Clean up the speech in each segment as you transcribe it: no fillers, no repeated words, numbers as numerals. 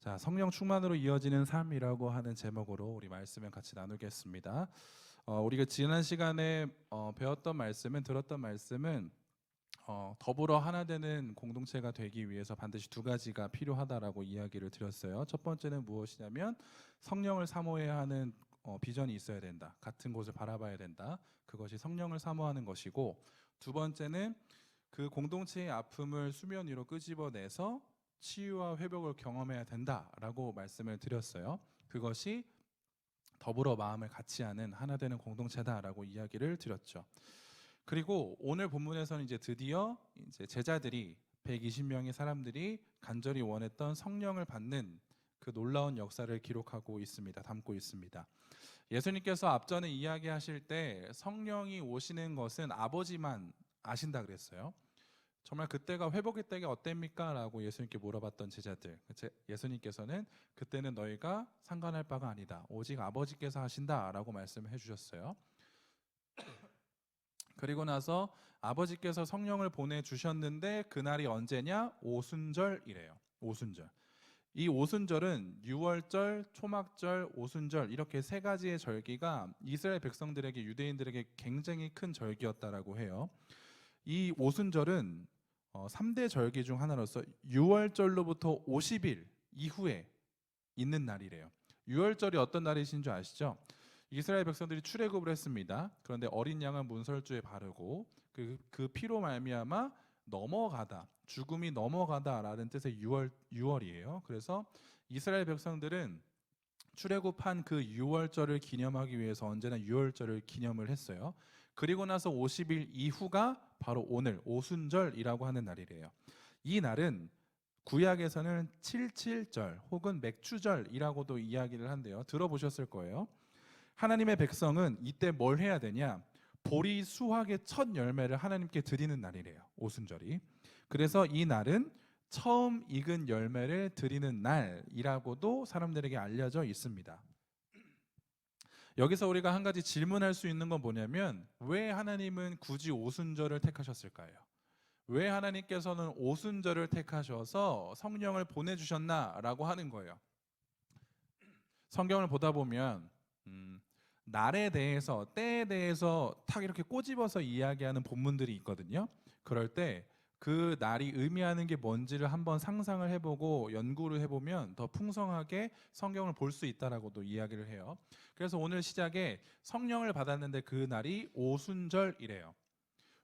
자, 성령 충만으로 이어지는 삶이라고 하는 제목으로 우리 말씀을 같이 나누겠습니다. 우리가 지난 시간에 배웠던 말씀은 들었던 말씀은 더불어 하나 되는 공동체가 되기 위해서 반드시 두 가지가 필요하다라고 이야기를 드렸어요. 첫 번째는 무엇이냐면 성령을 사모해야 하는 비전이 있어야 된다. 같은 곳을 바라봐야 된다. 그것이 성령을 사모하는 것이고, 두 번째는 그 공동체의 아픔을 수면 위로 끄집어내서 치유와 회복을 경험해야 된다라고 말씀을 드렸어요. 그것이 더불어 마음을 같이 하는 하나 되는 공동체다라고 이야기를 드렸죠. 그리고 오늘 본문에서는 이제 드디어 이제 제자들이 120명의 사람들이 간절히 원했던 성령을 받는 그 놀라운 역사를 기록하고 있습니다. 담고 있습니다. 예수님께서 앞전에 이야기하실 때 성령이 오시는 것은 아버지만 아신다 그랬어요. 정말 그때가 회복의 때가 어땠습니까? 라고 예수님께 물어봤던 제자들, 예수님께서는 그때는 너희가 상관할 바가 아니다, 오직 아버지께서 하신다 라고 말씀을 해주셨어요. 그리고 나서 아버지께서 성령을 보내주셨는데 그날이 언제냐? 오순절이래요. 오순절. 이 오순절은 유월절, 초막절, 오순절 이렇게 세 가지의 절기가 이스라엘 백성들에게, 유대인들에게 굉장히 큰 절기였다라고 해요. 이 오순절은 3대 절기 중 하나로서 6월절로부터 50일 이후에 있는 날이래요. 6월절이 어떤 날이신 줄 아시죠? 이스라엘 백성들이 출애굽을 했습니다. 그런데 어린 양은 문설주에 바르고 그 피로 말미암아 넘어가다, 죽음이 넘어가다라는 뜻의 6월이에요. 그래서 이스라엘 백성들은 출애굽한 그 6월절을 기념하기 위해서 언제나 6월절을 기념을 했어요. 그리고 나서 50일 이후가 바로 오늘 오순절이라고 하는 날이래요. 이 날은 구약에서는 77절 혹은 맥추절이라고도 이야기를 한대요. 들어보셨을 거예요. 하나님의 백성은 이때 뭘 해야 되냐? 보리 수확의 첫 열매를 하나님께 드리는 날이래요. 오순절이. 그래서 이 날은 처음 익은 열매를 드리는 날이라고도 사람들에게 알려져 있습니다. 여기서 우리가 한 가지 질문할 수 있는 건 뭐냐면, 왜 하나님은 굳이 오순절을 택하셨을까요? 왜 하나님께서는 오순절을 택하셔서 성령을 보내주셨나라고 하는 거예요. 성경을 보다 보면 날에 대해서, 때에 대해서 탁 이렇게 꼬집어서 이야기하는 본문들이 있거든요. 그럴 때 그 날이 의미하는 게 뭔지를 한번 상상을 해보고 연구를 해보면 더 풍성하게 성경을 볼 수 있다라고도 이야기를 해요. 그래서 오늘 시작에 성령을 받았는데 그 날이 오순절이래요.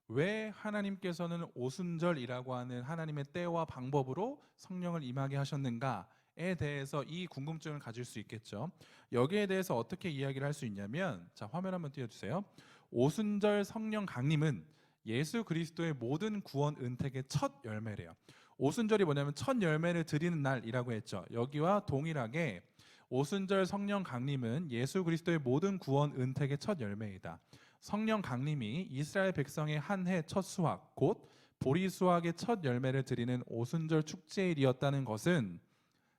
왜 하나님께서는 오순절이라고 하는 하나님의 때와 방법으로 성령을 임하게 하셨는가에 대해서 이 궁금증을 가질 수 있겠죠. 여기에 대해서 어떻게 이야기를 할 수 있냐면, 자, 화면 한번 띄워주세요. 오순절 성령 강림은 예수 그리스도의 모든 구원 은택의 첫 열매래요. 오순절이 뭐냐면 첫 열매를 드리는 날이라고 했죠. 여기와 동일하게 오순절 성령 강림은 예수 그리스도의 모든 구원 은택의 첫 열매이다. 성령 강림이 이스라엘 백성의 한 해 첫 수확, 곧 보리 수확의 첫 열매를 드리는 오순절 축제일이었다는 것은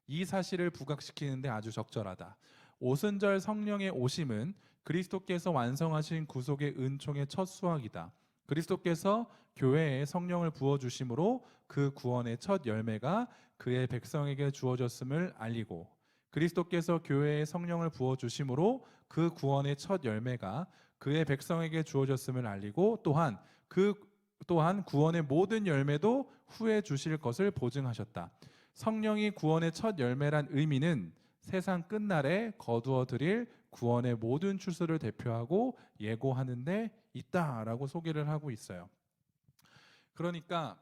이 사실을 부각시키는데 아주 적절하다. 오순절 성령의 오심은 그리스도께서 완성하신 구속의 은총의 첫 수확이다. 그리스도께서 교회에 성령을 부어주심으로 그 구원의 첫 열매가 그의 백성에게 주어졌음을 알리고, 그리스도께서 교회에 성령을 부어주심으로 그 구원의 첫 열매가 그의 백성에게 주어졌음을 알리고, 또한 구원의 모든 열매도 후에 주실 것을 보증하셨다. 성령이 구원의 첫 열매란 의미는 세상 끝날에 거두어 드릴 구원의 모든 추수를 대표하고 예고하는 데 있다라고 소개를 하고 있어요. 그러니까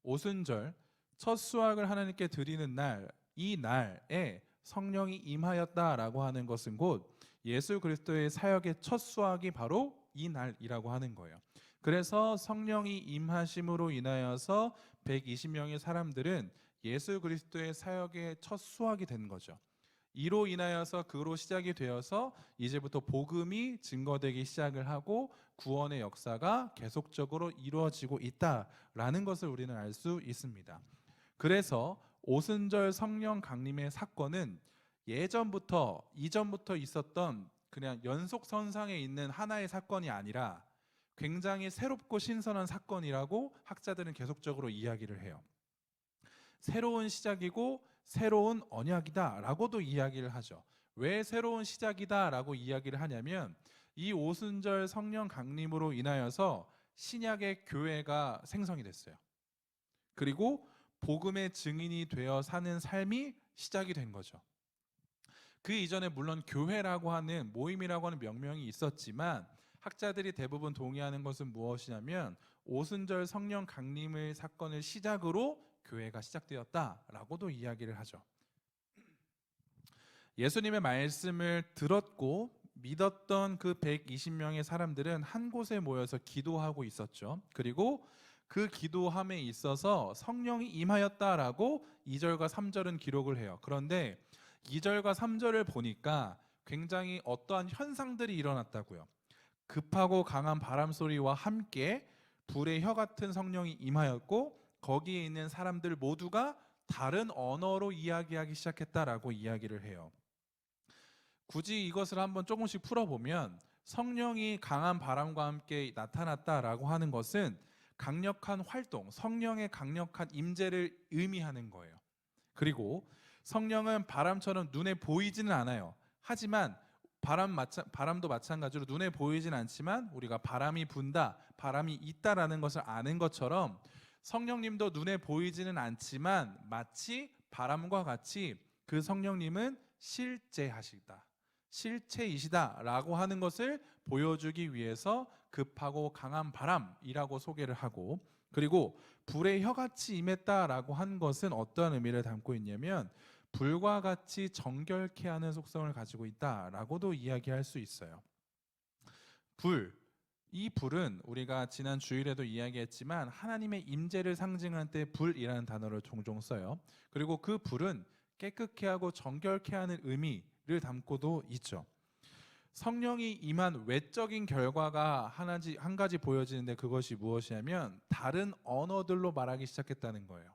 오순절 첫 수확을 하나님께 드리는 날, 이 날에 성령이 임하였다라고 하는 것은 곧 예수 그리스도의 사역의 첫 수확이 바로 이 날이라고 하는 거예요. 그래서 성령이 임하심으로 인하여서 120명의 사람들은 예수 그리스도의 사역의 첫 수확이 된 거죠. 이로 인하여서 그로 시작이 되어서 이제부터 복음이 증거되기 시작을 하고 구원의 역사가 계속적으로 이루어지고 있다라는 것을 우리는 알 수 있습니다. 그래서 오순절 성령 강림의 사건은 이전부터 있었던 그냥 연속선상에 있는 하나의 사건이 아니라 굉장히 새롭고 신선한 사건이라고 학자들은 계속적으로 이야기를 해요. 새로운 시작이고 새로운 언약이다라고도 이야기를 하죠. 왜 새로운 시작이다라고 이야기를 하냐면 이 오순절 성령 강림으로 인하여서 신약의 교회가 생성이 됐어요. 그리고 복음의 증인이 되어 사는 삶이 시작이 된 거죠. 그 이전에 물론 교회라고 하는 모임이라고 하는 명명이 있었지만 학자들이 대부분 동의하는 것은 무엇이냐면 오순절 성령 강림의 사건을 시작으로 교회가 시작되었다라고도 이야기를 하죠. 예수님의 말씀을 들었고 믿었던 그 120명의 사람들은 한 곳에 모여서 기도하고 있었죠. 그리고 그 기도함에 있어서 성령이 임하였다라고 2절과 3절은 기록을 해요. 그런데 2절과 3절을 보니까 굉장히 어떠한 현상들이 일어났다고요. 급하고 강한 바람 소리와 함께 불의 혀 같은 성령이 임하였고 거기에 있는 사람들 모두가 다른 언어로 이야기하기 시작했다라고 이야기를 해요. 굳이 이것을 한번 조금씩 풀어보면 성령이 강한 바람과 함께 나타났다라고 하는 것은 강력한 활동, 성령의 강력한 임재를 의미하는 거예요. 그리고 성령은 바람처럼 눈에 보이지는 않아요. 하지만 바람도 마찬가지로 눈에 보이진 않지만 우리가 바람이 분다, 바람이 있다라는 것을 아는 것처럼 성령님도 눈에 보이지는 않지만 마치 바람과 같이 그 성령님은 실체이시다라고 하는 것을 보여주기 위해서 급하고 강한 바람이라고 소개를 하고, 그리고 불의 혀같이 임했다라고 한 것은 어떠한 의미를 담고 있냐면 불과 같이 정결케 하는 속성을 가지고 있다라고도 이야기할 수 있어요. 이 불은 우리가 지난 주일에도 이야기했지만 하나님의 임재를 상징할 때 불이라는 단어를 종종 써요. 그리고 그 불은 깨끗케 하고 정결케 하는 의미를 담고도 있죠. 성령이 임한 외적인 결과가 한 가지 보여지는데 그것이 무엇이냐면 다른 언어들로 말하기 시작했다는 거예요.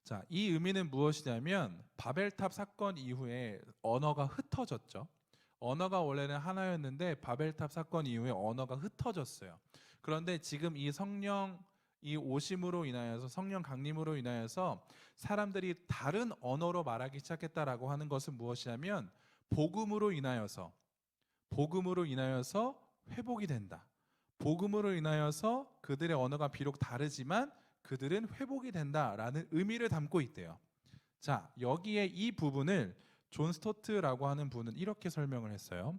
자, 이 의미는 무엇이냐면 바벨탑 사건 이후에 언어가 흩어졌죠. 언어가 원래는 하나였는데 바벨탑 사건 이후에 언어가 흩어졌어요. 그런데 지금 이 오심으로 인하여서 성령 강림으로 인하여서 사람들이 다른 언어로 말하기 시작했다라고 하는 것은 무엇이냐면 복음으로 인하여서 회복이 된다. 복음으로 인하여서 그들의 언어가 비록 다르지만 그들은 회복이 된다라는 의미를 담고 있대요. 자, 여기에 이 부분을 존 스토트라고 하는 분은 이렇게 설명을 했어요.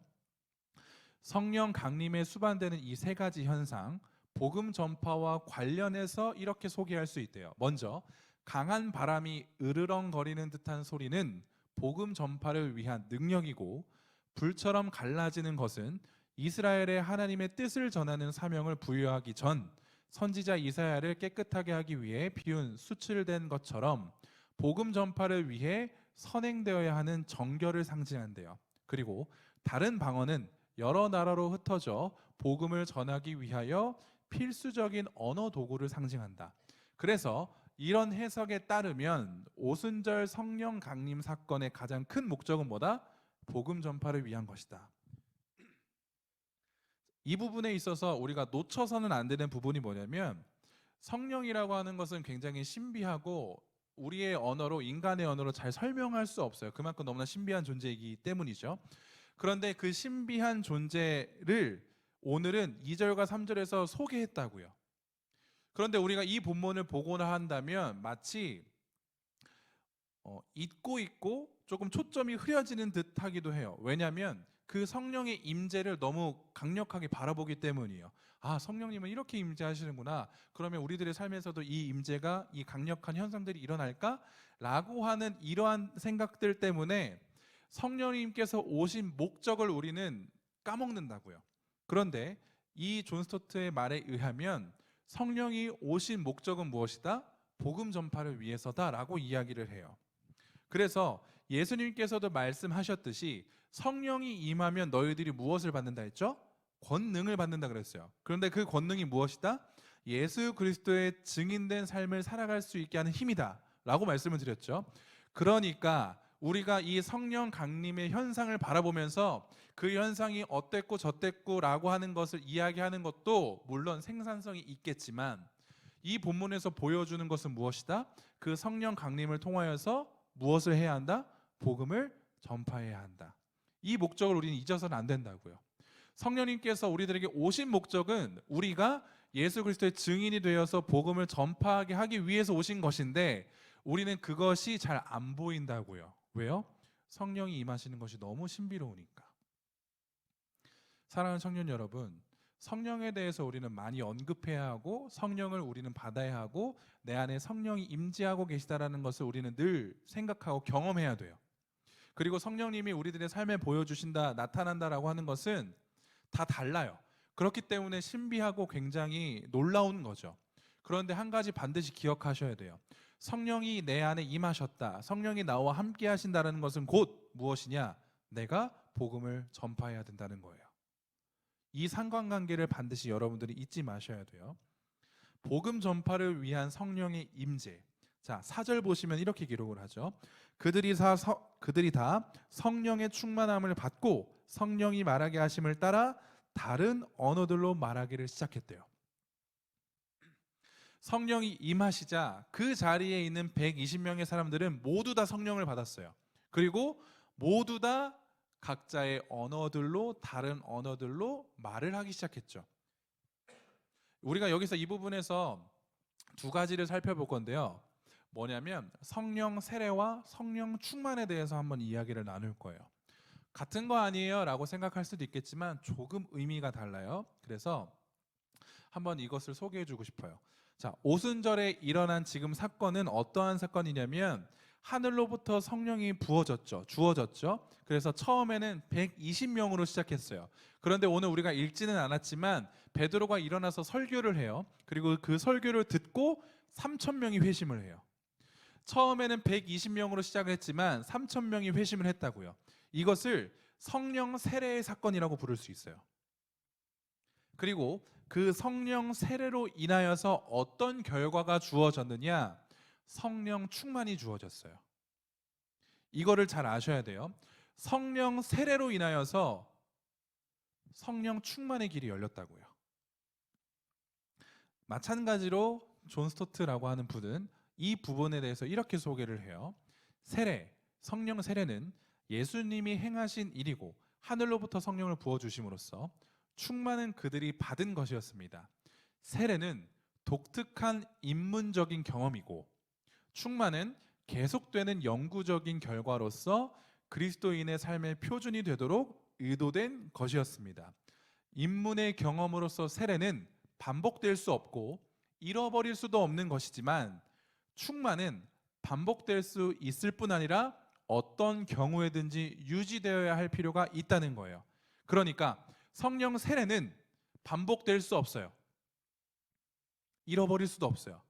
성령 강림에 수반되는 이 세 가지 현상, 복음 전파와 관련해서 이렇게 소개할 수 있대요. 먼저 강한 바람이 으르렁거리는 듯한 소리는 복음 전파를 위한 능력이고, 불처럼 갈라지는 것은 이스라엘의 하나님의 뜻을 전하는 사명을 부여하기 전 선지자 이사야를 깨끗하게 하기 위해 피운 수출된 것처럼 복음 전파를 위해 선행되어야 하는 정결을 상징한대요. 그리고 다른 방언은 여러 나라로 흩어져 복음을 전하기 위하여 필수적인 언어 도구를 상징한다. 그래서 이런 해석에 따르면 오순절 성령 강림 사건의 가장 큰 목적은 뭐다? 복음 전파를 위한 것이다. 이 부분에 있어서 우리가 놓쳐서는 안 되는 부분이 뭐냐면 성령이라고 하는 것은 굉장히 신비하고 우리의 언어로, 인간의 언어로 잘 설명할 수 없어요. 그만큼 너무나 신비한 존재이기 때문이죠. 그런데 그 신비한 존재를 오늘은 2절과 3절에서 소개했다고요. 그런데 우리가 이 본문을 보거나 한다면 마치 잊고 있고 조금 초점이 흐려지는 듯 하기도 해요. 왜냐하면 그 성령의 임재를 너무 강력하게 바라보기 때문이에요. 아, 성령님은 이렇게 임재하시는구나. 그러면 우리들의 삶에서도 이 임재가, 이 강력한 현상들이 일어날까? 라고 하는 이러한 생각들 때문에 성령님께서 오신 목적을 우리는 까먹는다고요. 그런데 이 존 스토트의 말에 의하면 성령이 오신 목적은 무엇이다? 복음 전파를 위해서다라고 이야기를 해요. 그래서 예수님께서도 말씀하셨듯이 성령이 임하면 너희들이 무엇을 받는다 했죠? 권능을 받는다 그랬어요. 그런데 그 권능이 무엇이다? 예수 그리스도의 증인된 삶을 살아갈 수 있게 하는 힘이다 라고 말씀을 드렸죠. 그러니까 우리가 이 성령 강림의 현상을 바라보면서 그 현상이 어땠고 저땠고 라고 하는 것을 이야기하는 것도 물론 생산성이 있겠지만 이 본문에서 보여주는 것은 무엇이다? 그 성령 강림을 통하여서 무엇을 해야 한다? 복음을 전파해야 한다. 이 목적을 우리는 잊어서는 안 된다고요. 성령님께서 우리들에게 오신 목적은 우리가 예수 그리스도의 증인이 되어서 복음을 전파하게 하기 위해서 오신 것인데 우리는 그것이 잘 안 보인다고요. 왜요? 성령이 임하시는 것이 너무 신비로우니까. 사랑하는 청년 여러분, 성령에 대해서 우리는 많이 언급해야 하고 성령을 우리는 받아야 하고 내 안에 성령이 임재하고 계시다라는 것을 우리는 늘 생각하고 경험해야 돼요. 그리고 성령님이 우리들의 삶에 보여주신다, 나타난다라고 하는 것은 다 달라요. 그렇기 때문에 신비하고 굉장히 놀라운 거죠. 그런데 한 가지 반드시 기억하셔야 돼요. 성령이 내 안에 임하셨다, 성령이 나와 함께 하신다는 것은 곧 무엇이냐? 내가 복음을 전파해야 된다는 거예요. 이 상관관계를 반드시 여러분들이 잊지 마셔야 돼요. 복음 전파를 위한 성령의 임재. 자, 4절 보시면 이렇게 기록을 하죠. 그들이 다 성령의 충만함을 받고 성령이 말하게 하심을 따라 다른 언어들로 말하기를 시작했대요. 성령이 임하시자 그 자리에 있는 120명의 사람들은 모두 다 성령을 받았어요. 그리고 모두 다 각자의 언어들로, 다른 언어들로 말을 하기 시작했죠. 우리가 여기서 이 부분에서 두 가지를 살펴볼 건데요. 뭐냐면 성령 세례와 성령 충만에 대해서 한번 이야기를 나눌 거예요. 같은 거 아니에요 라고 생각할 수도 있겠지만 조금 의미가 달라요. 그래서 한번 이것을 소개해 주고 싶어요. 자, 오순절에 일어난 지금 사건은 어떠한 사건이냐면 하늘로부터 성령이 주어졌죠. 그래서 처음에는 120명으로 시작했어요. 그런데 오늘 우리가 읽지는 않았지만 베드로가 일어나서 설교를 해요. 그리고 그 설교를 듣고 3,000명이 회심을 해요. 처음에는 120명으로 시작을 했지만 3,000명이 회심을 했다고요. 이것을 성령 세례의 사건이라고 부를 수 있어요. 그리고 그 성령 세례로 인하여서 어떤 결과가 주어졌느냐? 성령 충만이 주어졌어요. 이거를 잘 아셔야 돼요. 성령 세례로 인하여서 성령 충만의 길이 열렸다고요. 마찬가지로 존 스토트라고 하는 분은 이 부분에 대해서 이렇게 소개를 해요. 성령 세례는 예수님이 행하신 일이고 하늘로부터 성령을 부어주심으로써 충만은 그들이 받은 것이었습니다. 세례는 독특한 인문적인 경험이고 충만은 계속되는 영구적인 결과로서 그리스도인의 삶의 표준이 되도록 의도된 것이었습니다. 인문의 경험으로서 세례는 반복될 수 없고 잃어버릴 수도 없는 것이지만 충만은 반복될 수 있을 뿐 아니라 어떤 경우에든지 유지되어야 할 필요가 있다는 거예요. 그러니까 성령 세례는 반복될 수 없어요. 잃어버릴 수도 없어요.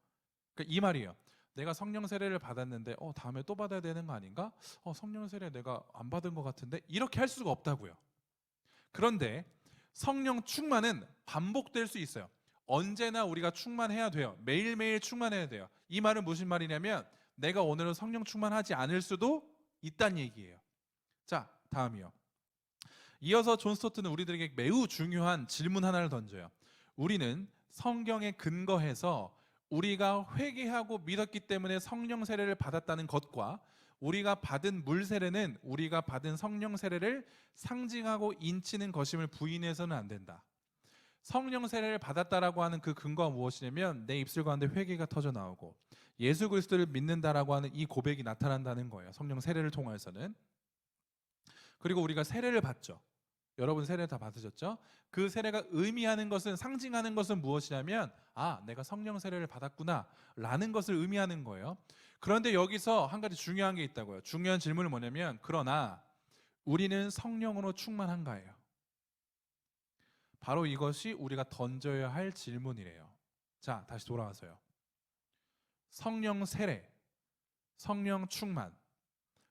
그러니까 이 말이에요. 내가 성령 세례를 받았는데 다음에 또 받아야 되는 거 아닌가? 성령 세례 내가 안 받은 것 같은데 이렇게 할 수가 없다고요. 그런데 성령 충만은 반복될 수 있어요. 언제나 우리가 충만해야 돼요. 매일매일 충만해야 돼요. 이 말은 무슨 말이냐면 내가 오늘은 성령 충만하지 않을 수도 있다는 얘기예요. 자, 다음이요. 이어서 존 스토트는 우리들에게 매우 중요한 질문 하나를 던져요. 우리는 성경에 근거해서 우리가 회개하고 믿었기 때문에 성령 세례를 받았다는 것과 우리가 받은 물 세례는 우리가 받은 성령 세례를 상징하고 인치는 것임을 부인해서는 안 된다. 성령 세례를 받았다라고 하는 그 근거가 무엇이냐면 내 입술 가운데 회개가 터져 나오고 예수 그리스도를 믿는다라고 하는 이 고백이 나타난다는 거예요. 성령 세례를 통해서는. 그리고 우리가 세례를 받죠. 여러분 세례 다 받으셨죠? 그 세례가 의미하는 것은, 상징하는 것은 무엇이냐면 내가 성령 세례를 받았구나 라는 것을 의미하는 거예요. 그런데 여기서 한 가지 중요한 게 있다고요. 중요한 질문은 뭐냐면 그러나 우리는 성령으로 충만한가예요. 바로 이것이 우리가 던져야 할 질문이래요. 자, 다시 돌아와서요. 성령 세례, 성령 충만,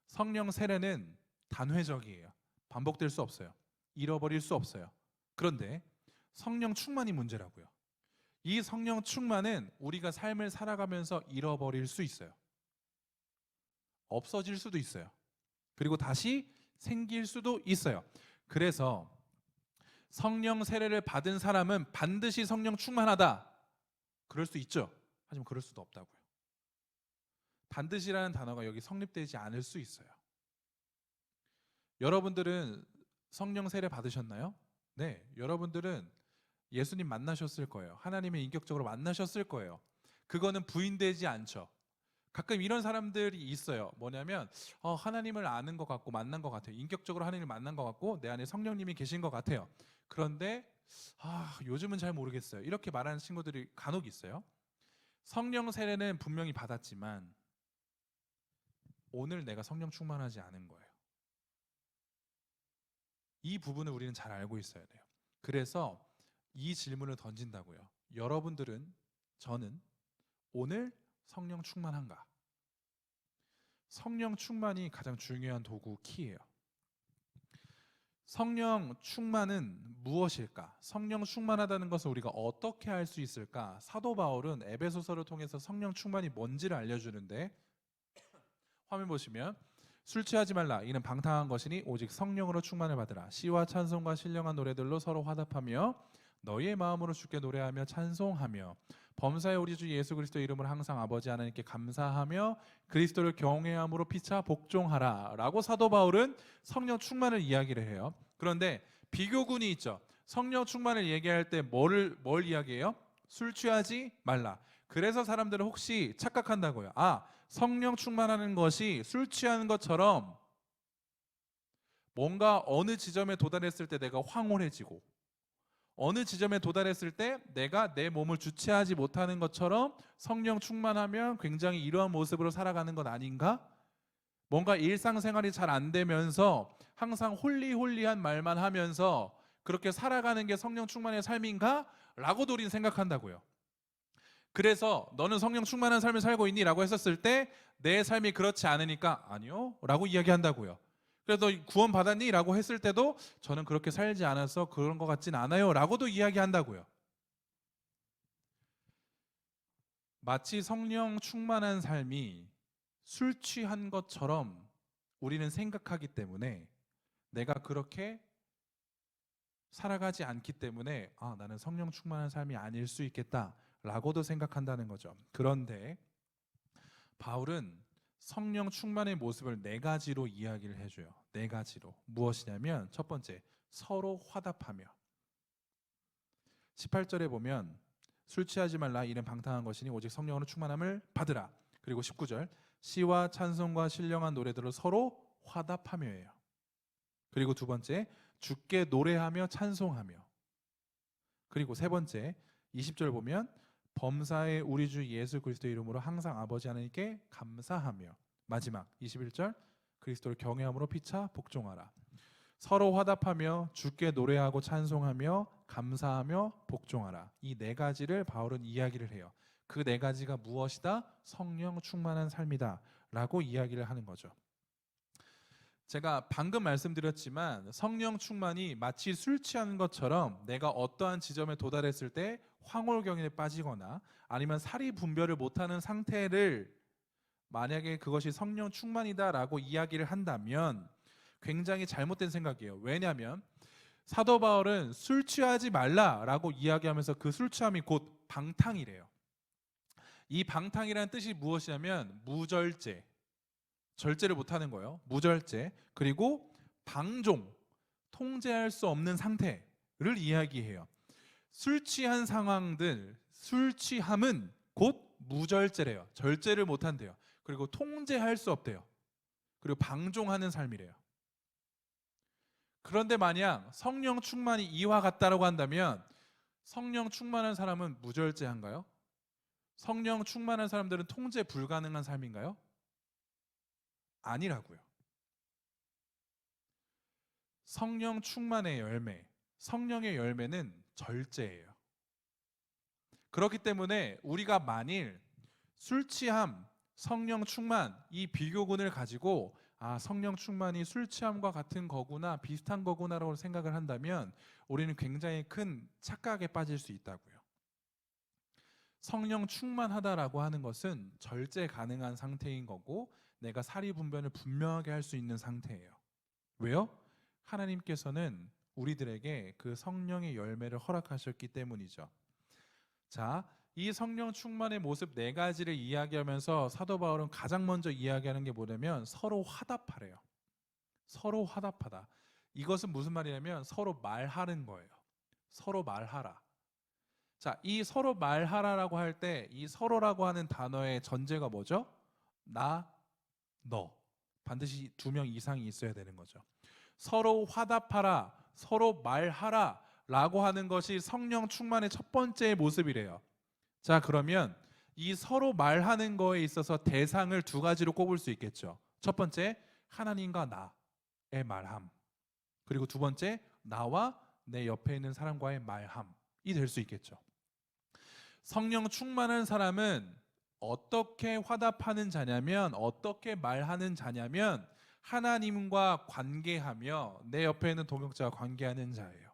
성령 세례는 단회적이에요. 반복될 수 없어요. 잃어버릴 수 없어요. 그런데 성령 충만이 문제라고요. 이 성령 충만은 우리가 삶을 살아가면서 잃어버릴 수 있어요. 없어질 수도 있어요. 그리고 다시 생길 수도 있어요. 그래서 성령 세례를 받은 사람은 반드시 성령 충만하다. 그럴 수 있죠. 하지만 그럴 수도 없다고요. 반드시라는 단어가 여기 성립되지 않을 수 있어요. 여러분들은 성령 세례 받으셨나요? 네, 여러분들은 예수님 만나셨을 거예요. 하나님을 인격적으로 만나셨을 거예요. 그거는 부인되지 않죠. 가끔 이런 사람들이 있어요. 뭐냐면 하나님을 아는 것 같고 만난 것 같아요. 인격적으로 하나님을 만난 것 같고 내 안에 성령님이 계신 것 같아요. 그런데 요즘은 잘 모르겠어요. 이렇게 말하는 친구들이 간혹 있어요. 성령 세례는 분명히 받았지만 오늘 내가 성령 충만하지 않은 거예요. 이 부분을 우리는 잘 알고 있어야 돼요. 그래서 이 질문을 던진다고요. 여러분들은, 저는 오늘 성령 충만한가? 성령 충만이 가장 중요한 도구, 키예요. 성령 충만은 무엇일까? 성령 충만하다는 것을 우리가 어떻게 알 수 있을까? 사도 바울은 에베소서를 통해서 성령 충만이 뭔지를 알려주는데, 화면 보시면 술 취하지 말라 이는 방탕한 것이니 오직 성령으로 충만을 받으라. 시와 찬송과 신령한 노래들로 서로 화답하며 너희의 마음으로 주께 노래하며 찬송하며 범사의 우리 주 예수 그리스도 이름으로 항상 아버지 하나님께 감사하며 그리스도를 경외함으로 피차 복종하라 라고 사도 바울은 성령 충만을 이야기를 해요. 그런데 비교군이 있죠. 성령 충만을 얘기할 때 뭘 이야기해요? 술 취하지 말라. 그래서 사람들은 혹시 착각한다고요. 성령 충만하는 것이 술 취하는 것처럼 뭔가 어느 지점에 도달했을 때 내가 황홀해지고 어느 지점에 도달했을 때 내가 내 몸을 주체하지 못하는 것처럼 성령 충만하면 굉장히 이러한 모습으로 살아가는 것 아닌가? 뭔가 일상생활이 잘 안 되면서 항상 홀리홀리한 말만 하면서 그렇게 살아가는 게 성령 충만의 삶인가? 라고도 우리는 생각한다고요. 그래서 너는 성령 충만한 삶을 살고 있니? 라고 했었을 때 내 삶이 그렇지 않으니까 아니요 라고 이야기한다고요. 그래서 구원 받았니? 라고 했을 때도 저는 그렇게 살지 않아서 그런 것 같진 않아요 라고도 이야기한다고요. 마치 성령 충만한 삶이 술 취한 것처럼 우리는 생각하기 때문에 내가 그렇게 살아가지 않기 때문에 나는 성령 충만한 삶이 아닐 수 있겠다 라고도 생각한다는 거죠. 그런데 바울은 성령 충만의 모습을 네 가지로 이야기를 해줘요. 네 가지로. 무엇이냐면 첫 번째, 서로 화답하며. 18절에 보면 술 취하지 말라 이는 방탕한 것이니 오직 성령으로 충만함을 받으라. 그리고 19절 시와 찬송과 신령한 노래들로 서로 화답하며예요. 그리고 두 번째 주께 노래하며 찬송하며. 그리고 세 번째 20절 보면 범사의 우리 주 예수 그리스도 이름으로 항상 아버지 하나님께 감사하며. 마지막 21절 그리스도를 경외함으로 피차 복종하라. 서로 화답하며 주께 노래하고 찬송하며 감사하며 복종하라. 이 네 가지를 바울은 이야기를 해요. 그 네 가지가 무엇이다? 성령 충만한 삶이다 라고 이야기를 하는 거죠. 제가 방금 말씀드렸지만 성령 충만이 마치 술 취하는 것처럼 내가 어떠한 지점에 도달했을 때 황홀경에 빠지거나 아니면 사리 분별을 못하는 상태를, 만약에 그것이 성령 충만이다라고 이야기를 한다면 굉장히 잘못된 생각이에요. 왜냐하면 사도 바울은 술 취하지 말라라고 이야기하면서 그 술 취함이 곧 방탕이래요. 이 방탕이라는 뜻이 무엇이냐면 무절제, 절제를 못하는 거예요. 무절제, 그리고 방종, 통제할 수 없는 상태를 이야기해요. 술 취한 상황들, 술 취함은 곧 무절제래요. 절제를 못한대요. 그리고 통제할 수 없대요. 그리고 방종하는 삶이래요. 그런데 만약 성령 충만이 이와 같다라고 한다면 성령 충만한 사람은 무절제한가요? 성령 충만한 사람들은 통제 불가능한 삶인가요? 아니라고요. 성령 충만의 열매, 성령의 열매는 절제예요. 그렇기 때문에 우리가 만일 술 취함, 성령 충만 이 비교군을 가지고 성령 충만이 술 취함과 같은 거구나, 비슷한 거구나라고 생각을 한다면 우리는 굉장히 큰 착각에 빠질 수 있다고요. 성령 충만하다라고 하는 것은 절제 가능한 상태인 거고 내가 사리 분별을 분명하게 할 수 있는 상태예요. 왜요? 하나님께서는 우리들에게 그 성령의 열매를 허락하셨기 때문이죠. 자, 이 성령 충만의 모습 네 가지를 이야기하면서 사도 바울은 가장 먼저 이야기하는 게 뭐냐면 서로 화답하래요. 서로 화답하다. 이것은 무슨 말이냐면 서로 말하는 거예요. 서로 말하라. 자, 이 서로 말하라라고 할 때 이 서로라고 하는 단어의 전제가 뭐죠? 나, 너. 반드시 2명 이상이 있어야 되는 거죠. 서로 화답하라, 서로 말하라 라고 하는 것이 성령 충만의 첫 번째 모습이래요. 자, 그러면 이 서로 말하는 거에 있어서 대상을 2가지로 꼽을 수 있겠죠. 첫 번째, 하나님과 나의 말함. 그리고 2번째, 나와 내 옆에 있는 사람과의 말함이 될 수 있겠죠. 성령 충만한 사람은 어떻게 화답하는 자냐면, 어떻게 말하는 자냐면 하나님과 관계하며 내 옆에 있는 동역자와 관계하는 자예요.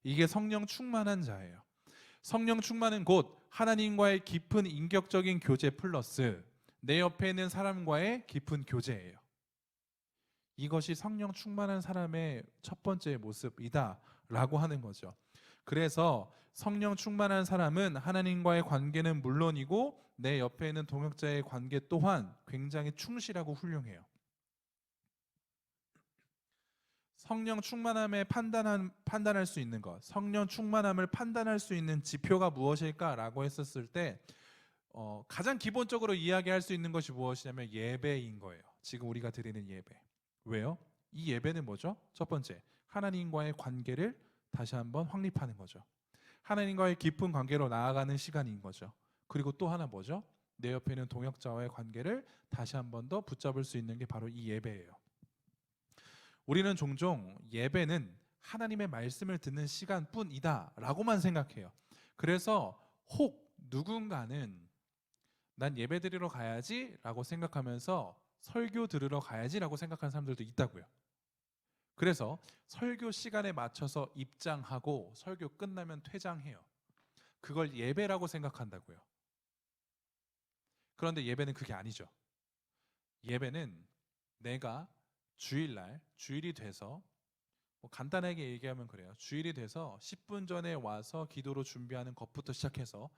이게 성령 충만한 자예요. 성령 충만은 곧 하나님과의 깊은 인격적인 교제 플러스 내 옆에 있는 사람과의 깊은 교제예요. 이것이 성령 충만한 사람의 첫 번째 모습이다 라고 하는 거죠. 그래서 성령 충만한 사람은 하나님과의 관계는 물론이고 내 옆에 있는 동역자의 관계 또한 굉장히 충실하고 훌륭해요. 성령 충만함에 판단할 수 있는 것, 성령 충만함을 판단할 수 있는 지표가 무엇일까라고 했었을 때 가장 기본적으로 이야기할 수 있는 것이 무엇이냐면 예배인 거예요. 지금 우리가 드리는 예배. 왜요? 이 예배는 뭐죠? 첫 번째, 하나님과의 관계를 다시 한번 확립하는 거죠. 하나님과의 깊은 관계로 나아가는 시간인 거죠. 그리고 또 하나 뭐죠? 내 옆에 있는 동역자와의 관계를 다시 한번 더 붙잡을 수 있는 게 바로 이 예배예요. 우리는 종종 예배는 하나님의 말씀을 듣는 시간뿐이다 라고만 생각해요. 그래서 혹 누군가는 난 예배 드리러 가야지 라고 생각하면서 설교 들으러 가야지 라고 생각하는 사람들도 있다고요. 그래서 설교 시간에 맞춰서 입장하고 설교 끝나면 퇴장해요. 그걸 예배라고 생각한다고요. 그런데 예배는 그게 아니죠. 예배는 내가 주일이 돼서 간단하게 얘기하면 그래요. 주일이 돼서 10분 전에 와서 기도로 준비하는 것부터 시작해서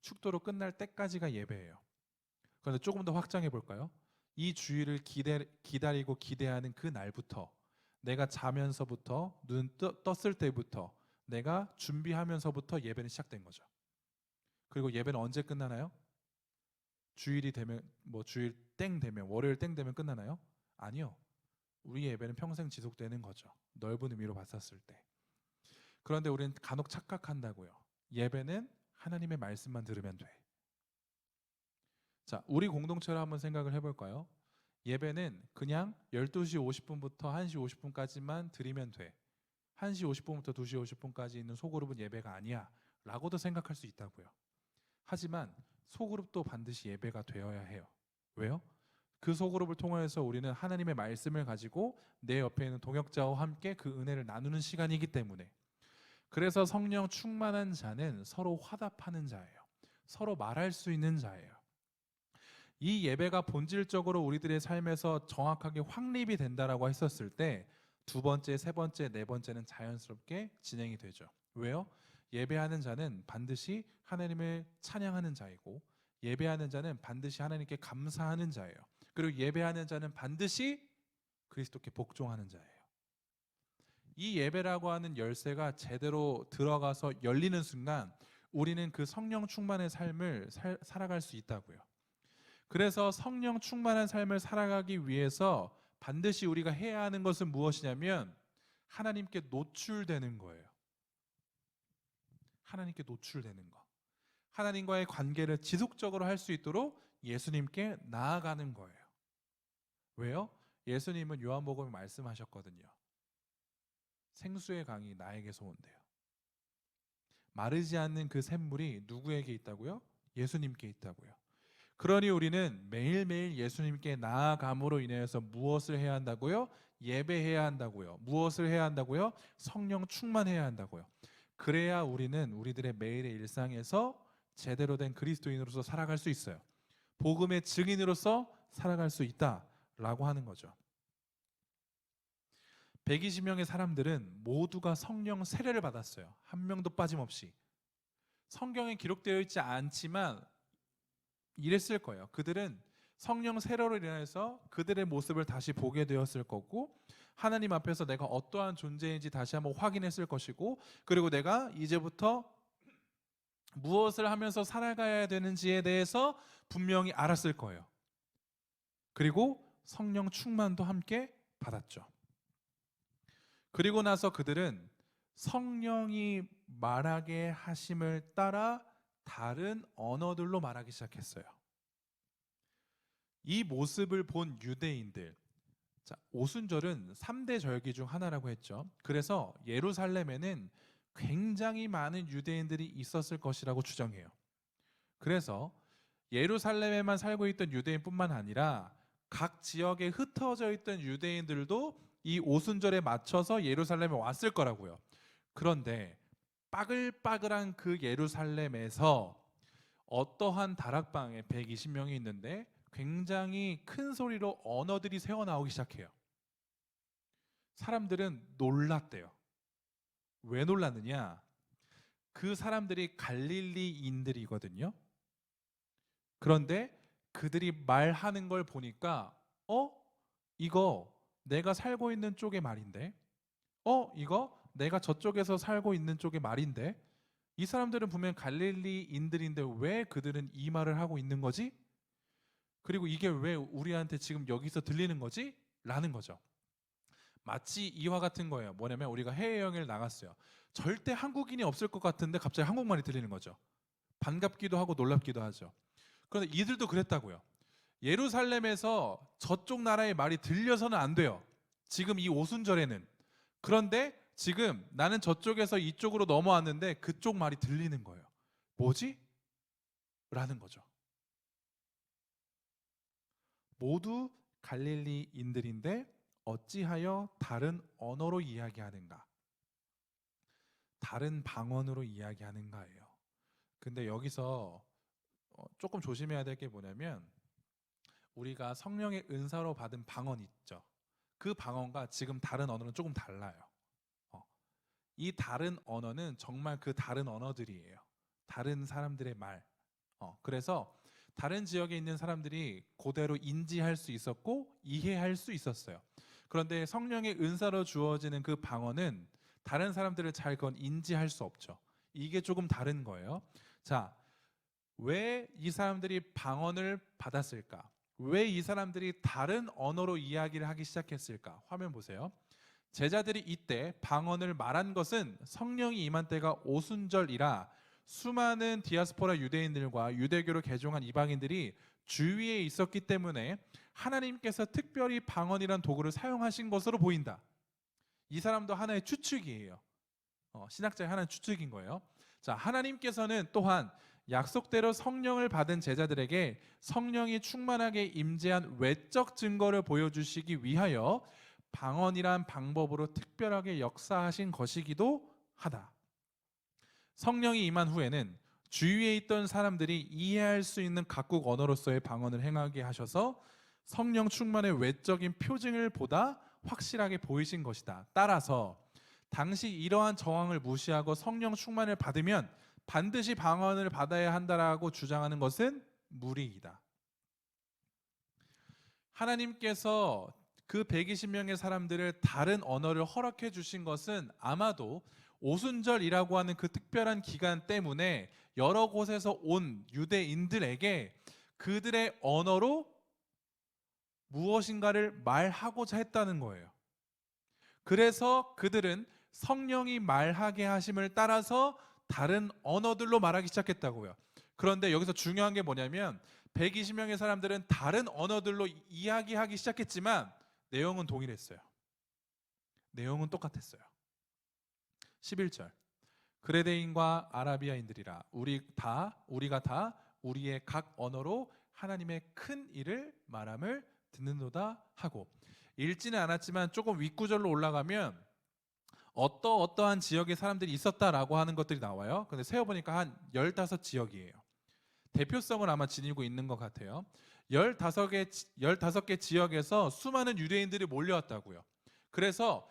축도로 끝날 때까지가 예배예요. 그런데 조금 더 확장해 볼까요? 이 주일을 기다리고 기대하는 그 날부터, 내가 자면서부터 눈 떴을 때부터, 내가 준비하면서부터 예배는 시작된 거죠. 그리고 예배는 언제 끝나나요? 주일이 되면 주일 땡 되면, 월요일 땡 되면 끝나나요? 아니요. 우리 예배는 평생 지속되는 거죠. 넓은 의미로 봤었을 때. 그런데 우리는 간혹 착각한다고요. 예배는 하나님의 말씀만 들으면 돼. 자, 우리 공동체로 한번 생각을 해볼까요? 예배는 그냥 12시 50분부터 1시 50분까지만 드리면 돼. 1시 50분부터 2시 50분까지 있는 소그룹은 예배가 아니야 라고도 생각할 수 있다고요. 하지만 소그룹도 반드시 예배가 되어야 해요. 왜요? 그 소그룹을 통해서 우리는 하나님의 말씀을 가지고 내 옆에 있는 동역자와 함께 그 은혜를 나누는 시간이기 때문에. 그래서 성령 충만한 자는 서로 화답하는 자예요. 서로 말할 수 있는 자예요. 이 예배가 본질적으로 우리들의 삶에서 정확하게 확립이 된다라고 했었을 때 2번째, 3번째, 4번째는 자연스럽게 진행이 되죠. 왜요? 예배하는 자는 반드시 하나님을 찬양하는 자이고, 예배하는 자는 반드시 하나님께 감사하는 자예요. 그리고 예배하는 자는 반드시 그리스도께 복종하는 자예요. 이 예배라고 하는 열쇠가 제대로 들어가서 열리는 순간 우리는 그 성령 충만의 삶을 살아갈 수 있다고요. 그래서 성령 충만한 삶을 살아가기 위해서 반드시 우리가 해야 하는 것은 무엇이냐면 하나님께 노출되는 거예요. 하나님께 노출되는 거. 하나님과의 관계를 지속적으로 할 수 있도록 예수님께 나아가는 거예요. 왜요? 예수님은 요한복음에 말씀하셨거든요. 생수의 강이 나에게서 온대요. 마르지 않는 그 샘물이 누구에게 있다고요? 예수님께 있다고요. 그러니 우리는 매일매일 예수님께 나아감으로 인해서 무엇을 해야 한다고요? 예배해야 한다고요. 무엇을 해야 한다고요? 성령 충만해야 한다고요. 그래야 우리는 우리들의 매일의 일상에서 제대로 된 그리스도인으로서 살아갈 수 있어요. 복음의 증인으로서 살아갈 수 있다라고 하는 거죠. 120명의 사람들은 모두가 성령 세례를 받았어요. 한 명도 빠짐없이. 성경에 기록되어 있지 않지만 이랬을 거예요. 그들은 성령 세례로 인해서 그들의 모습을 다시 보게 되었을 거고, 하나님 앞에서 내가 어떠한 존재인지 다시 한번 확인했을 것이고, 그리고 내가 이제부터 무엇을 하면서 살아가야 되는지에 대해서 분명히 알았을 거예요. 그리고 성령 충만도 함께 받았죠. 그리고 나서 그들은 성령이 말하게 하심을 따라 다른 언어들로 말하기 시작했어요. 이 모습을 본 유대인들, 자, 오순절은 3대 절기 중 하나라고 했죠. 그래서 예루살렘에는 굉장히 많은 유대인들이 있었을 것이라고 추정해요. 그래서 예루살렘에만 살고 있던 유대인뿐만 아니라 각 지역에 흩어져 있던 유대인들도 이 오순절에 맞춰서 예루살렘에 왔을 거라고요. 그런데 빠글빠글한 그 예루살렘에서 어떠한 다락방에 120명이 있는데 굉장히 큰 소리로 언어들이 새어나오기 시작해요. 사람들은 놀랐대요. 왜 놀랐느냐? 그 사람들이 갈릴리인들이거든요. 그런데 그들이 말하는 걸 보니까 이거 내가 살고 있는 쪽의 말인데, 이거 내가 저쪽에서 살고 있는 쪽의 말인데, 이 사람들은 분명 갈릴리인들인데 왜 그들은 이 말을 하고 있는 거지? 그리고 이게 왜 우리한테 지금 여기서 들리는 거지? 라는 거죠. 마치 이와 같은 거예요. 뭐냐면 우리가 해외여행을 나갔어요. 절대 한국인이 없을 것 같은데 갑자기 한국말이 들리는 거죠. 반갑기도 하고 놀랍기도 하죠. 그런데 이들도 그랬다고요. 예루살렘에서 저쪽 나라의 말이 들려서는 안 돼요. 지금 이 오순절에는. 그런데 지금 나는 저쪽에서 이쪽으로 넘어왔는데 그쪽 말이 들리는 거예요. 뭐지? 라는 거죠. 모두 갈릴리인들인데 어찌하여 다른 언어로 이야기하는가? 다른 방언으로 이야기하는가예요. 근데 여기서 조금 조심해야 될 게 뭐냐면, 우리가 성령의 은사로 받은 방언 있죠. 그 방언과 지금 다른 언어는 조금 달라요. 이 다른 언어는 정말 그 다른 언어들이에요. 다른 사람들의 말. 그래서 다른 지역에 있는 사람들이 그대로 인지할 수 있었고 이해할 수 있었어요. 그런데 성령의 은사로 주어지는 그 방언은 다른 사람들을 잘 그건 인지할 수 없죠. 이게 조금 다른 거예요. 자, 왜 이 사람들이 방언을 받았을까? 왜 이 사람들이 다른 언어로 이야기를 하기 시작했을까? 화면 보세요. 제자들이 이때 방언을 말한 것은 성령이 임한 때가 오순절이라 수많은 디아스포라 유대인들과 유대교를 개종한 이방인들이 주위에 있었기 때문에 하나님께서 특별히 방언이란 도구를 사용하신 것으로 보인다. 이 사람도 하나의 추측이에요. 신학자의 하나의 추측인 거예요. 자, 하나님께서는 또한 약속대로 성령을 받은 제자들에게 성령이 충만하게 임재한 외적 증거를 보여주시기 위하여 방언이란 방법으로 특별하게 역사하신 것이기도 하다. 성령이 임한 후에는 주위에 있던 사람들이 이해할 수 있는 각국 언어로서의 방언을 행하게 하셔서 성령 충만의 외적인 표징을 보다 확실하게 보이신 것이다. 따라서 당시 이러한 정황을 무시하고 성령 충만을 받으면 반드시 방언을 받아야 한다라고 주장하는 것은 무리이다. 하나님께서 그 120명의 사람들을 다른 언어를 허락해 주신 것은 아마도 오순절이라고 하는 그 특별한 기간 때문에 여러 곳에서 온 유대인들에게 그들의 언어로 무엇인가를 말하고자 했다는 거예요. 그래서 그들은 성령이 말하게 하심을 따라서 다른 언어들로 말하기 시작했다고요. 그런데 여기서 중요한 게 뭐냐면 120명의 사람들은 다른 언어들로 이야기하기 시작했지만 내용은 동일했어요. 내용은 똑같았어요. 11절. 그레데인과 아라비아인들이라 우리가 다 우리의 각 언어로 하나님의 큰 일을 말함을 듣는도다 하고, 읽지는 않았지만 조금 윗구절로 올라가면 어떠한 지역의 사람들이 있었다라고 하는 것들이 나와요. 근데 세어보니까 한 15지역이에요. 대표성을 아마 지니고 있는 것 같아요. 15개 지역에서 수많은 유대인들이 몰려왔다고요. 그래서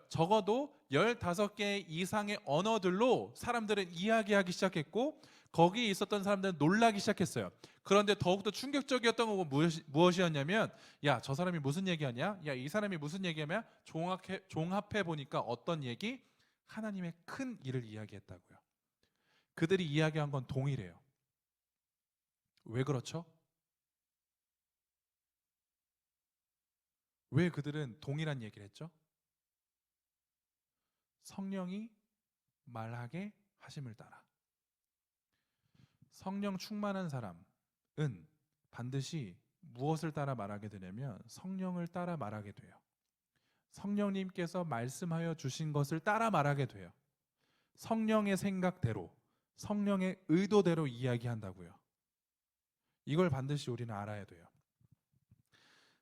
적어도 15개 이상의 언어들로 사람들은 이야기하기 시작했고 거기에 있었던 사람들은 놀라기 시작했어요. 그런데 더욱더 충격적이었던 건 무엇이었냐면 야, 저 사람이 무슨 얘기하냐? 야, 이 사람이 무슨 얘기하냐? 종합해 보니까 어떤 얘기? 하나님의 큰 일을 이야기했다고요. 그들이 이야기한 건 동일해요. 왜 그렇죠? 왜 그들은 동일한 얘기를 했죠? 성령이 말하게 하심을 따라. 성령 충만한 사람은 반드시 무엇을 따라 말하게 되냐면 성령을 따라 말하게 돼요. 성령님께서 말씀하여 주신 것을 따라 말하게 돼요. 성령의 생각대로, 성령의 의도대로 이야기한다고요. 이걸 반드시 우리는 알아야 돼요.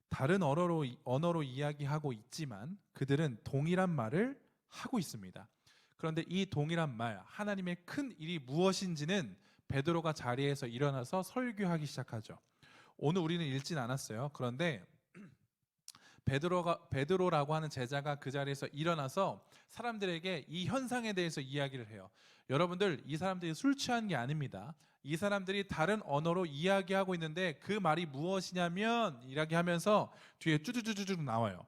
다른 언어로 이야기하고 있지만 그들은 동일한 말을 하고 있습니다. 그런데 이 동일한 말, 하나님의 큰 일이 무엇인지는 베드로가 자리에서 일어나서 설교하기 시작하죠. 오늘 우리는 읽진 않았어요. 그런데 베드로라고 하는 제자가 그 자리에서 일어나서 사람들에게 이 현상에 대해서 이야기를 해요. 여러분들, 이 사람들이 술 취한 게 아닙니다. 이 사람들이 다른 언어로 이야기하고 있는데 그 말이 무엇이냐면 이야기하면서 뒤에 쭈쭈쭈쭈 나와요.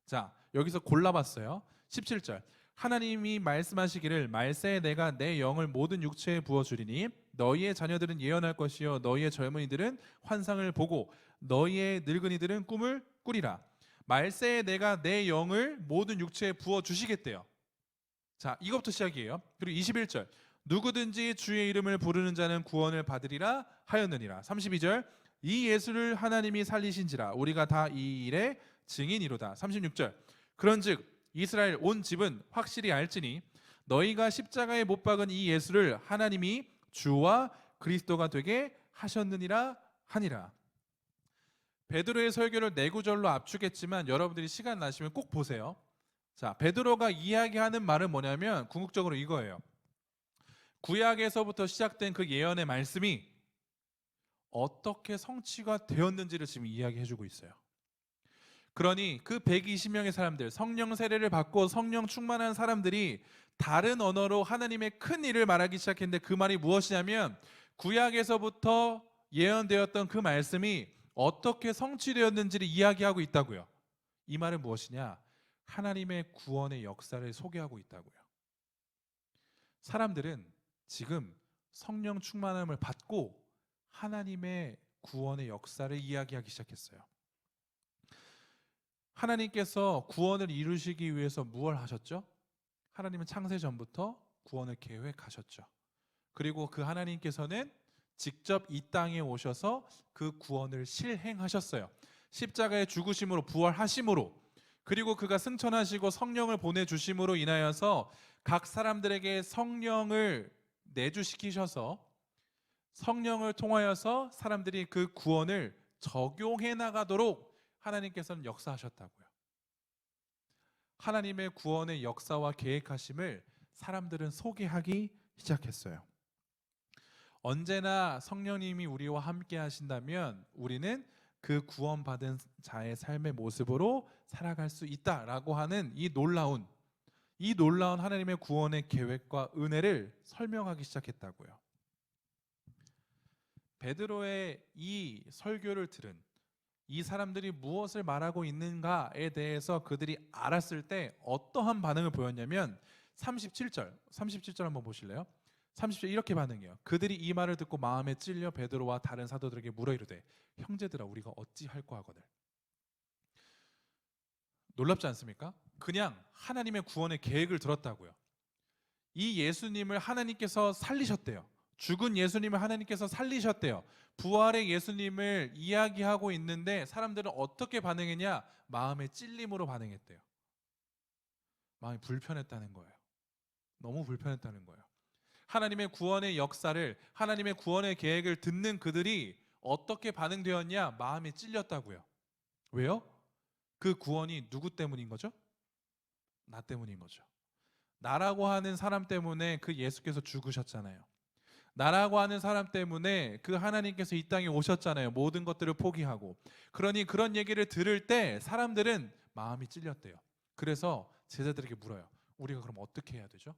자, 여기서 골라봤어요. 17절. 하나님이 말씀하시기를 말세에 내가 내 영을 모든 육체에 부어주리니 너희의 자녀들은 예언할 것이요 너희의 젊은이들은 환상을 보고 너희의 늙은이들은 꿈을 꾸리라. 말세에 내가 내 영을 모든 육체에 부어주시겠대요. 자, 이것부터 시작이에요. 그리고 21절. 누구든지 주의 이름을 부르는 자는 구원을 받으리라 하였느니라. 32절. 이 예수를 하나님이 살리신지라 우리가 다 이 일의 증인이로다. 36절. 그런즉 이스라엘 온 집은 확실히 알지니 너희가 십자가에 못 박은 이 예수를 하나님이 주와 그리스도가 되게 하셨느니라 하니라. 베드로의 설교를 네 구절로 압축했지만 여러분들이 시간 나시면 꼭 보세요. 자, 베드로가 이야기하는 말은 뭐냐면 궁극적으로 이거예요. 구약에서부터 시작된 그 예언의 말씀이 어떻게 성취가 되었는지를 지금 이야기해주고 있어요. 그러니 그 120명의 사람들, 성령 세례를 받고 성령 충만한 사람들이 다른 언어로 하나님의 큰 일을 말하기 시작했는데 그 말이 무엇이냐면 구약에서부터 예언되었던 그 말씀이 어떻게 성취되었는지를 이야기하고 있다고요. 이 말은 무엇이냐? 하나님의 구원의 역사를 소개하고 있다고요. 사람들은 지금 성령 충만함을 받고 하나님의 구원의 역사를 이야기하기 시작했어요. 하나님께서 구원을 이루시기 위해서 무엇을 하셨죠? 하나님은 창세 전부터 구원을 계획하셨죠. 그리고 그 하나님께서는 직접 이 땅에 오셔서 그 구원을 실행하셨어요. 십자가의 죽으심으로 부활하심으로 그리고 그가 승천하시고 성령을 보내주심으로 인하여서 각 사람들에게 성령을 내주시키셔서 성령을 통하여서 사람들이 그 구원을 적용해 나가도록 하나님께서는 역사하셨다고요. 하나님의 구원의 역사와 계획하심을 사람들은 소개하기 시작했어요. 언제나 성령님이 우리와 함께 하신다면 우리는 그 구원받은 자의 삶의 모습으로 살아갈 수 있다라고 하는 이 놀라운 하나님의 구원의 계획과 은혜를 설명하기 시작했다고요. 베드로의 이 설교를 들은 이 사람들이 무엇을 말하고 있는가에 대해서 그들이 알았을 때 어떠한 반응을 보였냐면 37절 한번 보실래요? 30절 이렇게 반응해요. 그들이 이 말을 듣고 마음에 찔려 베드로와 다른 사도들에게 물어 이르되 형제들아 우리가 어찌할꼬 하거늘. 놀랍지 않습니까? 그냥 하나님의 구원의 계획을 들었다고요. 이 예수님을 하나님께서 살리셨대요. 죽은 예수님을 하나님께서 살리셨대요. 부활의 예수님을 이야기하고 있는데 사람들은 어떻게 반응했냐? 마음의 찔림으로 반응했대요. 마음이 불편했다는 거예요. 너무 불편했다는 거예요. 하나님의 구원의 역사를, 하나님의 구원의 계획을 듣는 그들이 어떻게 반응되었냐? 마음이 찔렸다고요. 왜요? 그 구원이 누구 때문인 거죠? 나 때문인 거죠. 나라고 하는 사람 때문에 그 예수께서 죽으셨잖아요. 나라고 하는 사람 때문에 그 하나님께서 이 땅에 오셨잖아요. 모든 것들을 포기하고. 그러니 그런 얘기를 들을 때 사람들은 마음이 찔렸대요. 그래서 제자들에게 물어요. 우리가 그럼 어떻게 해야 되죠?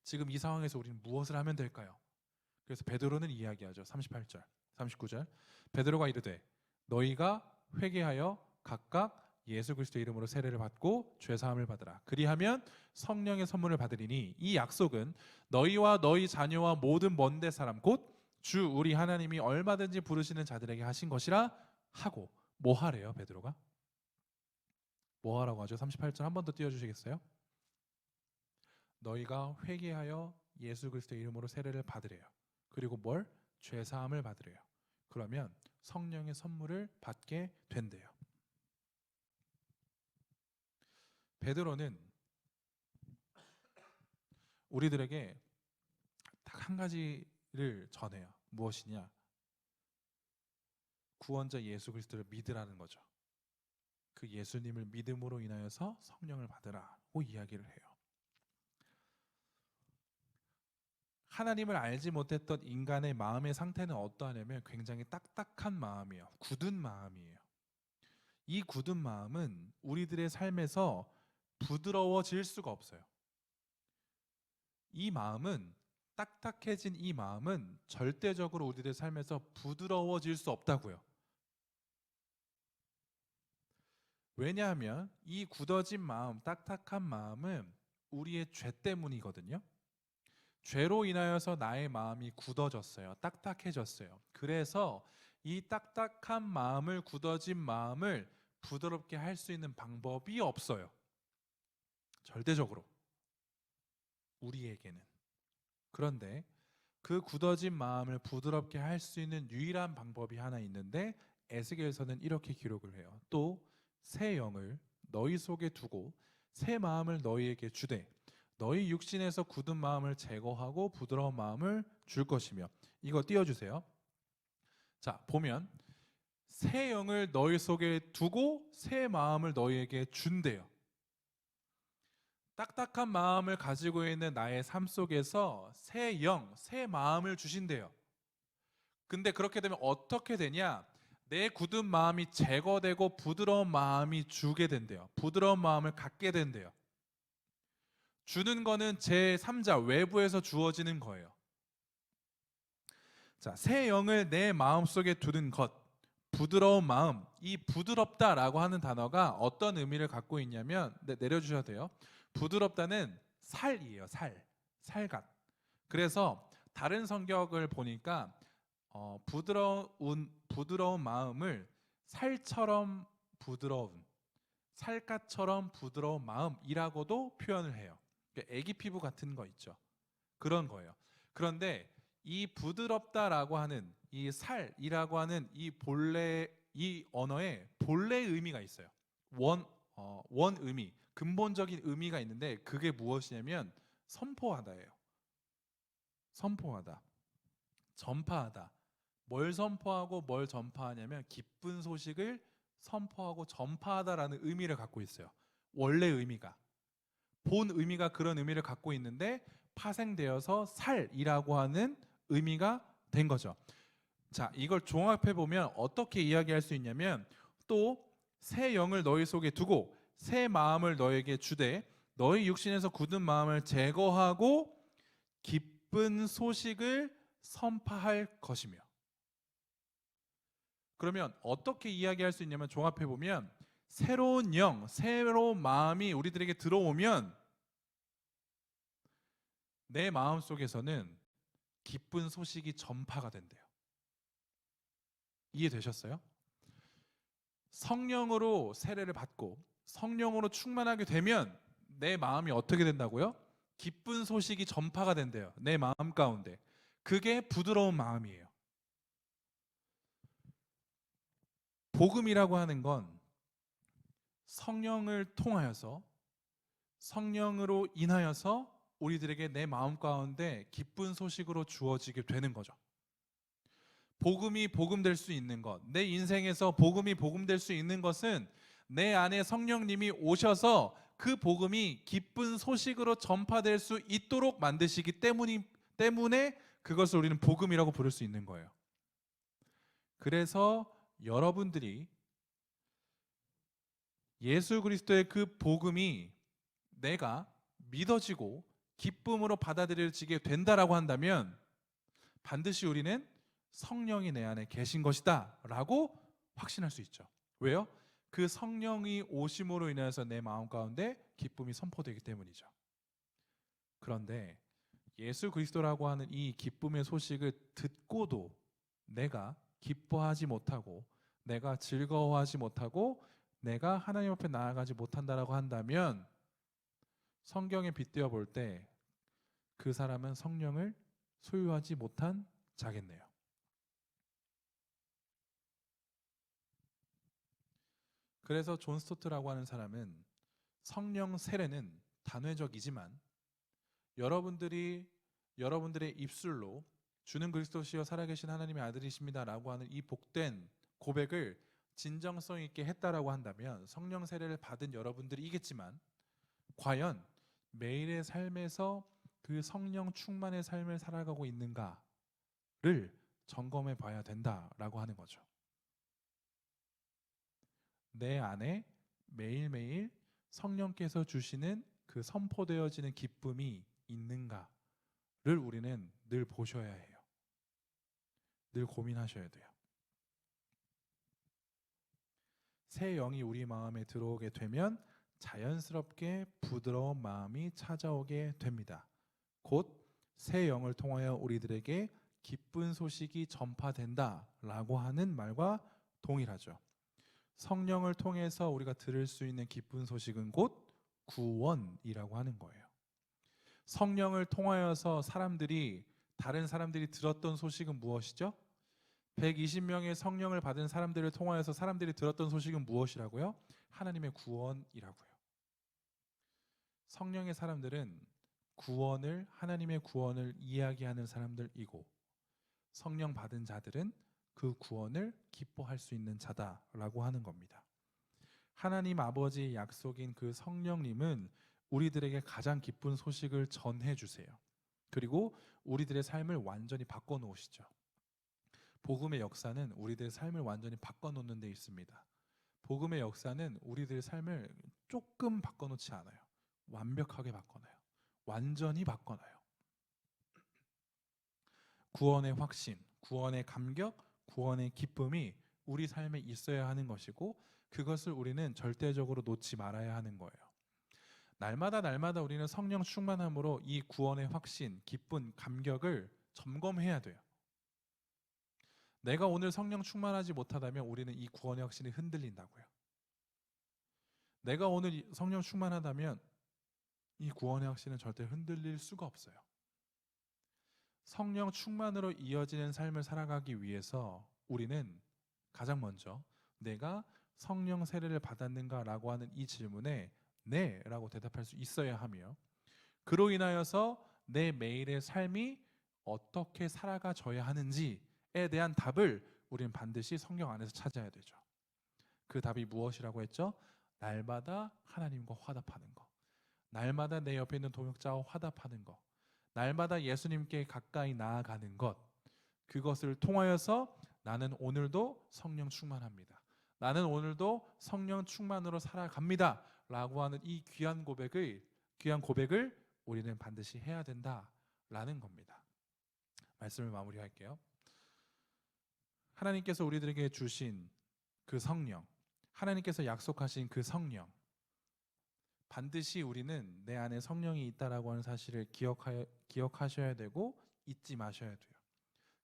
지금 이 상황에서 우리는 무엇을 하면 될까요? 그래서 베드로는 이야기하죠. 38절, 39절. 베드로가 이르되 너희가 회개하여 각각 예수 그리스도의 이름으로 세례를 받고 죄 사함을 받으라. 그리하면 성령의 선물을 받으리니 이 약속은 너희와 너희 자녀와 모든 먼데 사람 곧 주 우리 하나님이 얼마든지 부르시는 자들에게 하신 것이라 하고. 뭐 하래요, 베드로가? 뭐 하라고 하죠? 38절 한 번 더 띄워주시겠어요? 너희가 회개하여 예수 그리스도의 이름으로 세례를 받으래요. 그리고 뭘? 죄 사함을 받으래요. 그러면 성령의 선물을 받게 된대요. 베드로는 우리들에게 딱 한 가지를 전해요. 무엇이냐? 구원자 예수 그리스도를 믿으라는 거죠. 그 예수님을 믿음으로 인하여서 성령을 받으라고 이야기를 해요. 하나님을 알지 못했던 인간의 마음의 상태는 어떠하냐면 굉장히 딱딱한 마음이에요. 굳은 마음이에요. 이 굳은 마음은 우리들의 삶에서 부드러워질 수가 없어요. 이 마음은, 딱딱해진 이 마음은 절대적으로 우리들의 삶에서 부드러워질 수 없다고요. 왜냐하면 이 굳어진 마음, 딱딱한 마음은 우리의 죄 때문이거든요. 죄로 인하여서 나의 마음이 굳어졌어요. 딱딱해졌어요. 그래서 이 딱딱한 마음을, 굳어진 마음을 부드럽게 할 수 있는 방법이 없어요. 절대적으로 우리에게는. 그런데 그 굳어진 마음을 부드럽게 할 수 있는 유일한 방법이 하나 있는데 에스겔서는 이렇게 기록을 해요. 또 새 영을 너희 속에 두고 새 마음을 너희에게 주되 너희 육신에서 굳은 마음을 제거하고 부드러운 마음을 줄 것이며. 이거 띄워주세요. 자, 보면 새 영을 너희 속에 두고 새 마음을 너희에게 준대요. 딱딱한 마음을 가지고 있는 나의 삶 속에서 새 영, 새 마음을 주신대요. 근데 그렇게 되면 어떻게 되냐? 내 굳은 마음이 제거되고 부드러운 마음이 주게 된대요. 부드러운 마음을 갖게 된대요. 주는 거는 제3자 외부에서 주어지는 거예요. 자, 새 영을 내 마음속에 두는 것, 부드러운 마음. 이 부드럽다라고 하는 단어가 어떤 의미를 갖고 있냐면, 내려주셔도 돼요. 부드럽다는 살이에요. 살갓. 그래서 다른 성경을 보니까 부드러운 마음을 살처럼 부드러운, 살갗처럼 부드러운 마음이라고도 표현을 해요. 애기 피부 같은 거 있죠. 그런 거예요. 그런데 이 부드럽다라고 하는 이 살이라고 하는 이 언어에 본래 의미가 있어요. 원 의미, 근본적인 의미가 있는데 그게 무엇이냐면 선포하다예요. 선포하다, 전파하다. 뭘 선포하고 뭘 전파하냐면 기쁜 소식을 선포하고 전파하다라는 의미를 갖고 있어요. 원래 의미가, 본 의미가 그런 의미를 갖고 있는데 파생되어서 살이라고 하는 의미가 된 거죠. 자, 이걸 종합해 보면 어떻게 이야기할 수 있냐면 또 새 영을 너희 속에 두고 새 마음을 너에게 주되 너희 육신에서 굳은 마음을 제거하고 기쁜 소식을 선파할 것이며. 그러면 어떻게 이야기할 수 있냐면 종합해 보면 새로운 영, 새로운 마음이 우리들에게 들어오면 내 마음 속에서는 기쁜 소식이 전파가 된대요. 이해되셨어요? 성령으로 세례를 받고 성령으로 충만하게 되면 내 마음이 어떻게 된다고요? 기쁜 소식이 전파가 된대요. 내 마음 가운데. 그게 부드러운 마음이에요. 복음이라고 하는 건 성령을 통하여서, 성령으로 인하여서 우리들에게 내 마음 가운데 기쁜 소식으로 주어지게 되는 거죠. 복음이 복음될 수 있는 것, 내 인생에서 복음이 복음될 수 있는 것은 내 안에 성령님이 오셔서 그 복음이 기쁜 소식으로 전파될 수 있도록 만드시기 때문에 그것을 우리는 복음이라고 부를 수 있는 거예요. 그래서 여러분들이 예수 그리스도의 그 복음이 내가 믿어지고 기쁨으로 받아들여지게 된다라고 한다면 반드시 우리는 성령이 내 안에 계신 것이다 라고 확신할 수 있죠. 왜요? 그 성령이 오심으로 인해서 내 마음 가운데 기쁨이 선포되기 때문이죠. 그런데 예수 그리스도라고 하는 이 기쁨의 소식을 듣고도 내가 기뻐하지 못하고 내가 즐거워하지 못하고 내가 하나님 앞에 나아가지 못한다라고 한다면 성경에 빗대어 볼 때 그 사람은 성령을 소유하지 못한 자겠네요. 그래서 존 스토트라고 하는 사람은 성령 세례는 단회적이지만 여러분들의 입술로 주는 그리스도시여 살아계신 하나님의 아들이십니다라고 하는 이 복된 고백을 진정성 있게 했다라고 한다면 성령 세례를 받은 여러분들이 이겠지만 과연 매일의 삶에서 그 성령 충만의 삶을 살아가고 있는가를 점검해 봐야 된다라고 하는 거죠. 내 안에 매일매일 성령께서 주시는 그 선포되어지는 기쁨이 있는가를 우리는 늘 보셔야 해요. 늘 고민하셔야 돼요. 새 영이 우리 마음에 들어오게 되면 자연스럽게 부드러운 마음이 찾아오게 됩니다. 곧 새 영을 통하여 우리들에게 기쁜 소식이 전파된다라고 하는 말과 동일하죠. 성령을 통해서 우리가 들을 수 있는 기쁜 소식은 곧 구원이라고 하는 거예요. 성령을 통하여서 다른 사람들이 들었던 소식은 무엇이죠? 120명의 성령을 받은 사람들을 통하여서 사람들이 들었던 소식은 무엇이라고요? 하나님의 구원이라고요. 성령의 사람들은 하나님의 구원을 이야기하는 사람들이고 성령 받은 자들은 그 구원을 기뻐할 수 있는 자다라고 하는 겁니다. 하나님 아버지의 약속인 그 성령님은 우리들에게 가장 기쁜 소식을 전해주세요. 그리고 우리들의 삶을 완전히 바꿔놓으시죠. 복음의 역사는 우리들의 삶을 완전히 바꿔놓는 데 있습니다. 복음의 역사는 우리들의 삶을 조금 바꿔놓지 않아요. 완벽하게 바꿔놔요. 완전히 바꿔놔요. 구원의 확신, 구원의 감격, 구원의 기쁨이 우리 삶에 있어야 하는 것이고 그것을 우리는 절대적으로 놓지 말아야 하는 거예요. 날마다 우리는 성령 충만함으로 이 구원의 확신, 기쁨, 감격을 점검해야 돼요. 내가 오늘 성령 충만하지 못하다면 우리는 이 구원의 확신이 흔들린다고요. 내가 오늘 성령 충만하다면 이 구원의 확신은 절대 흔들릴 수가 없어요. 성령 충만으로 이어지는 삶을 살아가기 위해서 우리는 가장 먼저 내가 성령 세례를 받았는가라고 하는 이 질문에 네 라고 대답할 수 있어야 하며 그로 인하여서 내 매일의 삶이 어떻게 살아가져야 하는지에 대한 답을 우리는 반드시 성경 안에서 찾아야 되죠. 그 답이 무엇이라고 했죠? 날마다 하나님과 화답하는 것, 날마다 내 옆에 있는 동역자와 화답하는 것, 날마다 예수님께 가까이 나아가는 것, 그것을 통하여서 나는 오늘도 성령 충만합니다. 나는 오늘도 성령 충만으로 살아갑니다. 라고 하는 이 귀한 고백을 우리는 반드시 해야 된다라는 겁니다. 말씀을 마무리할게요. 하나님께서 우리들에게 주신 그 성령, 하나님께서 약속하신 그 성령, 반드시 우리는 내 안에 성령이 있다라고 하는 사실을 기억하셔야 되고 잊지 마셔야 돼요.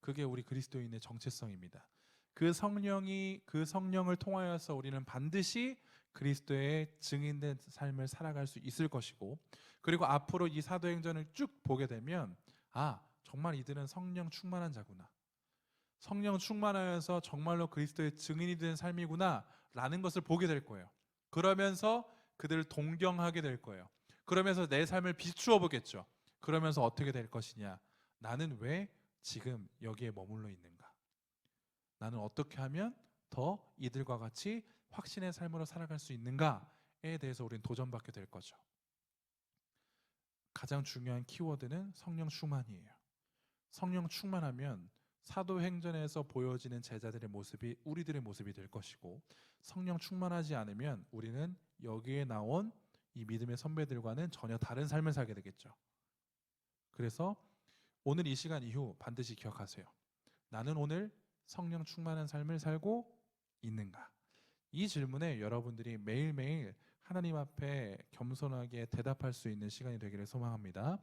그게 우리 그리스도인의 정체성입니다. 그 성령을 통하여서 우리는 반드시 그리스도의 증인된 삶을 살아갈 수 있을 것이고 그리고 앞으로 이 사도행전을 쭉 보게 되면 정말 이들은 성령 충만한 자구나. 성령 충만하여서 정말로 그리스도의 증인이 된 삶이구나 라는 것을 보게 될 거예요. 그러면서 그들을 동경하게 될 거예요. 그러면서 내 삶을 비추어 보겠죠. 그러면서 어떻게 될 것이냐. 나는 왜 지금 여기에 머물러 있는가? 나는 어떻게 하면 더 이들과 같이 확신의 삶으로 살아갈 수 있는가에 대해서 우리는 도전받게 될 거죠. 가장 중요한 키워드는 성령 충만이에요. 성령 충만하면 사도행전에서 보여지는 제자들의 모습이 우리들의 모습이 될 것이고, 성령 충만하지 않으면 우리는 여기에 나온 이 믿음의 선배들과는 전혀 다른 삶을 살게 되겠죠. 그래서 오늘 이 시간 이후 반드시 기억하세요. 나는 오늘 성령 충만한 삶을 살고 있는가? 이 질문에 여러분들이 매일매일 하나님 앞에 겸손하게 대답할 수 있는 시간이 되기를 소망합니다.